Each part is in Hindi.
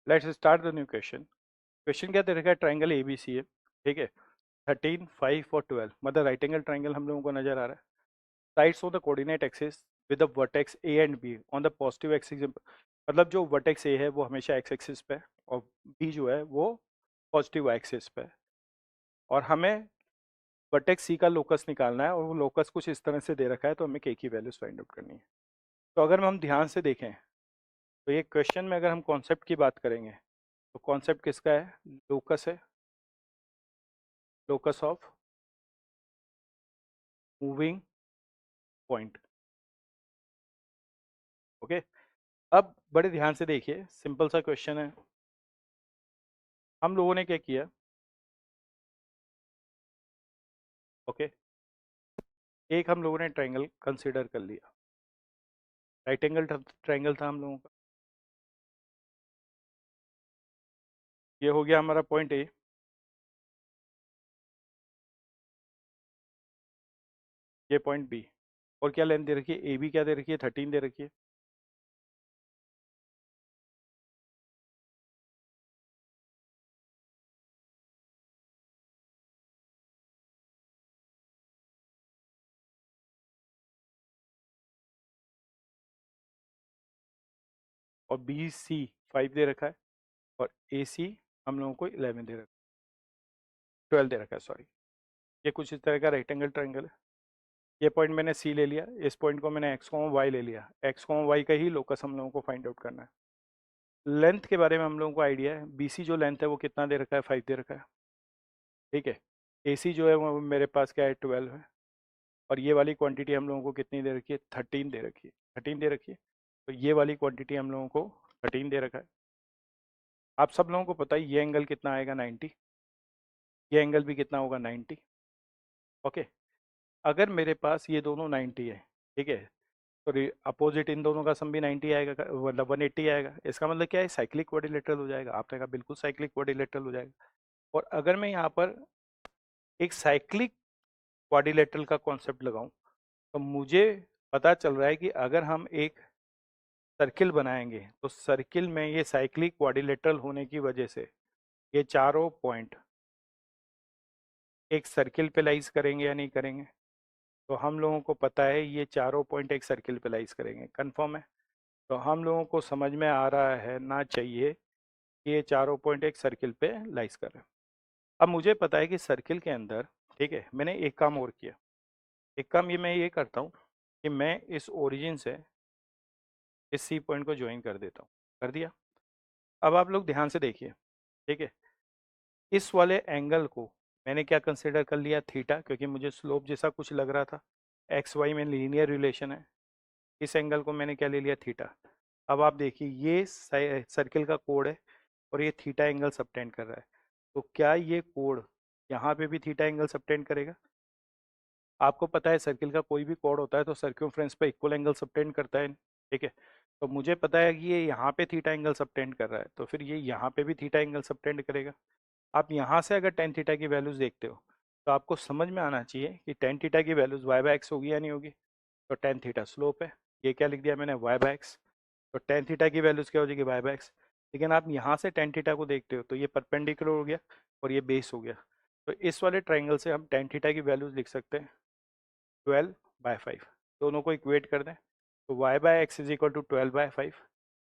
Let's start the new question. Question क्या दे रखा है? ट्राइंगल एबीसी है, ठीक है। 13, 5 और 12 मतलब राइट एंगल ट्राइंगल हम लोगों को नजर आ रहा है। Sides of the coordinate axis with the vertex A and be on the positive axis, मतलब जो वर्टेक्स ए है वो हमेशा एक्स एक्सिस पे है और बी जो है वो पॉजिटिव एक्सिस पे है। और हमें वर्टेक्स सी का लोकस निकालना है और वो लोकस कुछ इस तरह से दे रखा है, तो हमें के की वैल्यूज फाइंड आउट करनी है। तो अगर हम ध्यान से देखें तो ये क्वेश्चन में अगर हम कॉन्सेप्ट की बात करेंगे तो कॉन्सेप्ट किसका है? लोकस है, locus of moving point. Okay, अब बड़े ध्यान से देखिए, सिंपल सा क्वेश्चन है। हम लोगों ने क्या किया? ओके, एक हम लोगों ने ट्रायंगल कंसीडर कर लिया, राइट एंगल ट्रायंगल था हम लोगों का। ये हो गया हमारा पॉइंट ए। ये पॉइंट बी। और क्या लेंथ दे रखी है? ए बी क्या दे रखी है? 13 दे रखी है। और बी सी 5 दे रखा है। और ए सी हम लोगों को 11 दे रखा है, 12 दे रखा है, सॉरी। ये कुछ इस तरह का राइट एंगल ट्रायंगल है। ये पॉइंट मैंने सी ले लिया, इस पॉइंट को मैंने एक्स वाई ले लिया। एक्स वाई का ही लोकस हम लोगों को फाइंड आउट करना है। लेंथ के बारे में हम लोगों को आइडिया है, बी सी जो लेंथ है वो कितना दे रखा है? 5 दे रखा है, ठीक है। ए सी जो है वो मेरे पास क्या है? 12 है। और ये वाली क्वांटिटी हम लोगों को कितनी दे रखी है? 13 दे रखी है। 13 दे रखी है, तो ये वाली क्वांटिटी हम लोगों को 13 दे रखा है। आप सब लोगों को पता है ये एंगल कितना आएगा? 90। ये एंगल भी कितना होगा? 90। ओके, अगर मेरे पास ये दोनों 90 है, ठीक है, तो अपोजिट इन दोनों का सम भी 90 आएगा, मतलब 180 आएगा। इसका मतलब क्या है? साइक्लिक क्वाड्रिलेटरल हो जाएगा। आपने कहा बिल्कुल साइक्लिक क्वाड्रिलेटरल हो जाएगा। और अगर मैं यहाँ पर एक साइक्लिक क्वाड्रिलेटरल का कॉन्सेप्ट लगाऊं तो मुझे पता चल रहा है कि अगर हम एक सर्किल बनाएंगे तो सर्किल में ये साइक्लिक क्वाड्रिलेटरल होने की वजह से ये चारों पॉइंट एक सर्किल पे लाइज करेंगे या नहीं करेंगे? तो हम लोगों को पता है ये चारों पॉइंट एक सर्किल पे लाइज करेंगे, कंफर्म है। तो हम लोगों को समझ में आ रहा है ना चाहिए कि ये चारों पॉइंट एक सर्किल पे लाइज कर रहे हैं। अब मुझे पता है कि सर्किल के अंदर, ठीक है, मैंने एक काम और किया। एक काम ये मैं ये करता हूँ कि मैं इस ओरिजिन से इस सी पॉइंट को ज्वाइन कर देता हूँ। कर दिया। अब आप लोग ध्यान से देखिए, ठीक है, इस वाले एंगल को मैंने क्या कंसिडर कर लिया? थीटा, क्योंकि मुझे स्लोप जैसा कुछ लग रहा था। एक्स वाई में लीनियर रिलेशन है। इस एंगल को मैंने क्या ले लिया? थीटा। अब आप देखिए ये सर्किल का कोड है और ये थीटा एंगल सबटेंड कर रहा है। तो क्या ये कोड यहाँ पे भी थीटा एंगल सबटेंड करेगा? आपको पता है सर्किल का कोई भी कोड होता है तो सर्क्यूमफ्रेंस पे इक्वल एंगल सबटेंड करता है, ठीक है। तो मुझे पता है कि ये यहाँ पे थीटा एंगल सबटेंड कर रहा है, तो फिर ये यहाँ पे भी थीटा एंगल सबटेंड करेगा। आप यहाँ से अगर टेन थीटा की वैल्यूज देखते हो तो आपको समझ में आना चाहिए कि टेन थीटा की वैल्यूज वाई बाय एक्स होगी या नहीं होगी। तो टेन थीटा स्लोप है, ये क्या लिख दिया मैंने? Y by x. तो टेन थीटा की वैल्यूज क्या हो जाएगी? Y by x. लेकिन आप यहाँ से टेन थीटा को देखते हो तो ये परपेंडिकुलर हो गया और ये बेस हो गया। तो इस वाले ट्राइंगल से हम टेन थीटा की वैल्यूज लिख सकते हैं 12/5। दोनों को इक्वेट कर दें तो y by x is equal to 12/5।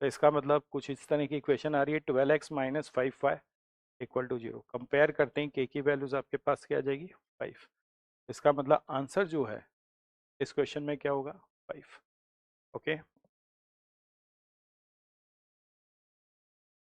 तो इसका मतलब कुछ इस तरह की इक्वेशन आ रही है, 12x minus 5y equal to 0। Compare करते हैं, के की वैल्यूज आपके पास क्या आ जाएगी? 5। इसका मतलब आंसर जो है इस क्वेश्चन में क्या होगा? 5। ओके।